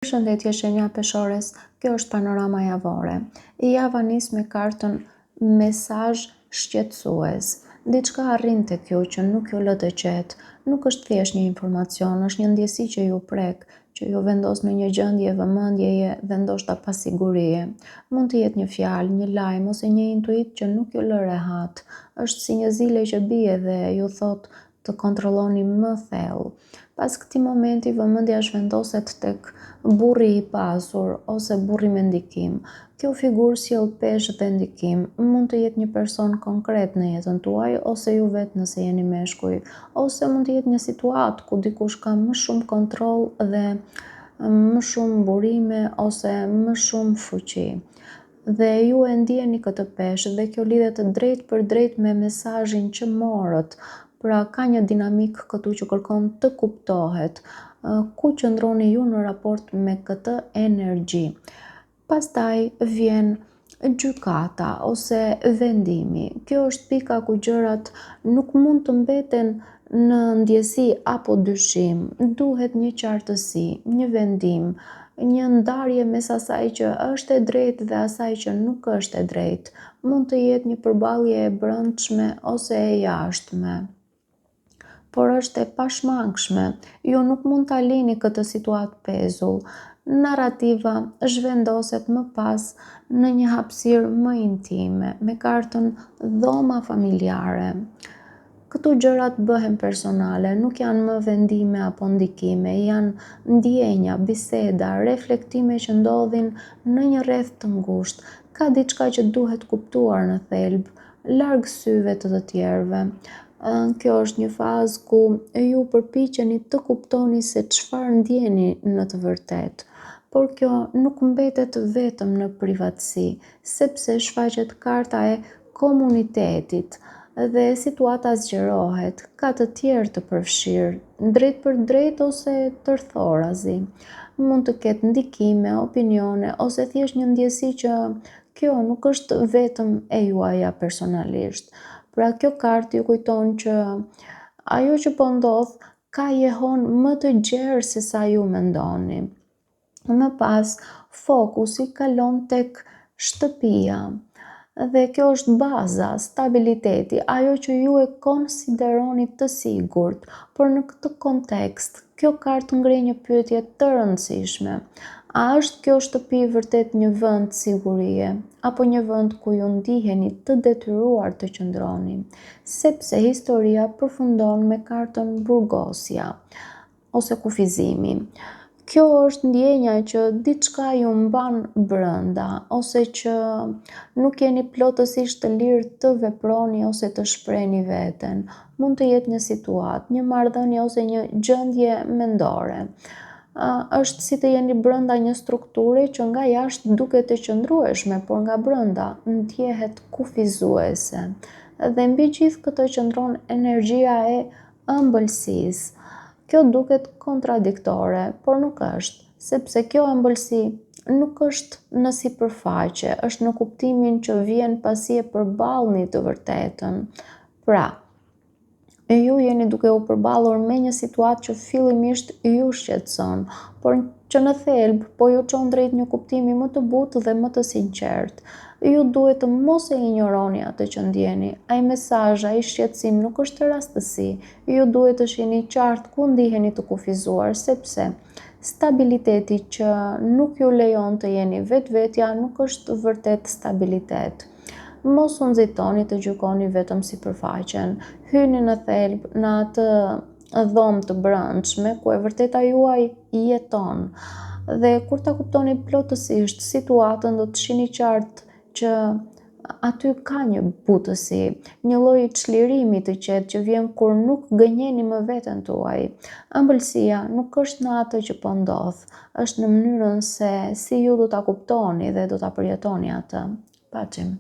Përshëndetje shenja peshores, kjo është panorama javore. Java nis me kartën mesazh shqetësues. Diçka arrin tek ju që nuk ju lë të qetë, nuk është thjesht një informacion, është një ndjesi që ju prek, që ju vendos në një gjendje vëmendjeje dhe ndoshta pasigurie. Mund të jetë një fjalë, një lajm ose një intuit që nuk ju lë rehat. Është si një zile që bie dhe ju thot të kontrolloni më thellë. Pas këtij momenti vëmendja zhvendoset tek burri i pasur ose burri me ndikim. Kjo figurë sjell peshë dhe ndikim. Mund të jetë një person konkret në jetën tuaj ose ju vetë nëse jeni meshkuj, ose mund të jetë një situatë ku dikush ka më shumë kontroll dhe më shumë burime ose më shumë fuqi. Dhe ju e ndjeni këtë peshë dhe kjo lidhet drejt për drejt me mesazhin që morët. Pra ka një dinamik këtu që kërkon të kuptohet. Ku qëndroni ju në raport me këtë energji? Pastaj vjen gjykata ose vendimi. Kjo është pika ku gjërat nuk mund të mbeten në ndjesi apo dyshim. Duhet një qartësi, një vendim, një ndarje mes asaj që është e drejtë dhe asaj që nuk është e drejtë. Mund të jetë një përballje e brendshme ose e jashtme, por është e pashmangshme. Ju nuk mund ta lini këtë situatë pezull. Narrativa zhvendoset më pas në një hapësirë më intime, me kartën dhoma familjare. Këtu gjërat bëhen personale, nuk janë më vendime apo ndikime, janë ndjenja, biseda, reflektime që ndodhin në një rreth të ngushtë. Ka diçka që duhet kuptuar në thelb, larg syve të tjerëve. Kjo është një fazë ku ju përpiqeni të kuptoni se çfarë ndjeni në të vërtetë. Por kjo nuk mbetet vetëm në privatësi, sepse shfaqet karta e komunitetit dhe situata zgjerohet, ka të tjerë të përfshirë, drejt për drejt ose tërthorazi. Mund të ketë ndikime, opinione ose thjesht një ndjesi që kjo nuk është vetëm e juaja personalisht. Pra kjo kartë ju kujton që ajo që po ndodh ka jehon më të gjerë se sa ju mendoni. Më pas, fokusi kalon tek shtëpia. Dhe kjo është baza, stabiliteti, ajo që ju e konsideroni të sigurt. Por në këtë kontekst, kjo kartë ngre një pyetje të rëndësishme. A është kjo shtëpi vërtet një vend sigurie, apo një vend ku ju ndiheni të detyruar të qëndroni? Sepse historia përfundon me kartën burgosja ose kufizimi. Kjo është ndjenja që diçka ju mban brenda ose që nuk jeni plotësisht të lirë të veproni ose të shprehni veten. Mund të jetë një situatë, një marrëdhënie ose një gjendje mendore. Është si të jeni brenda një strukture që nga jashtë duket e qëndrueshme, por nga brenda ndjehet kufizuese. Dhe mbi gjithë këtë qëndron energjia e ëmbëlsisë. Kjo duket kontradiktore, por nuk është, sepse kjo ëmbëlsi nuk është në sipërfaqe, është në kuptimin që vjen pasi e përballni të vërtetën. Pra, ju jeni duke u përballur me një situatë që fillimisht ju shqetëson, por që në thelb po ju çon drejt një kuptimi më të butë dhe më të sinqert. Ju duhet të mos e injoroni atë që ndjeni. Ai mesazh, ai shqetësim nuk është rastësi. Ju duhet të shihni qartë ku ndiheni të kufizuar, sepse stabiliteti që nuk ju lejon të jeni vetvetja nuk është vërtet stabilitet. Mos u nxitoni të gjykoni vetëm sipërfaqen. Hyni në thelb, në atë dhomë të brendshme ku e vërteta juaj jeton. Dhe kur ta kuptoni plotësisht situatën, do të shihni qartë që aty ka një butësi, një lloj çlirimi të qetë që vjen kur nuk gënjeni më veten tuaj. Ëmbëlsia nuk është në atë që po ndodh, është në mënyrën se si ju do ta kuptoni dhe do ta përjetoni atë. Paçim.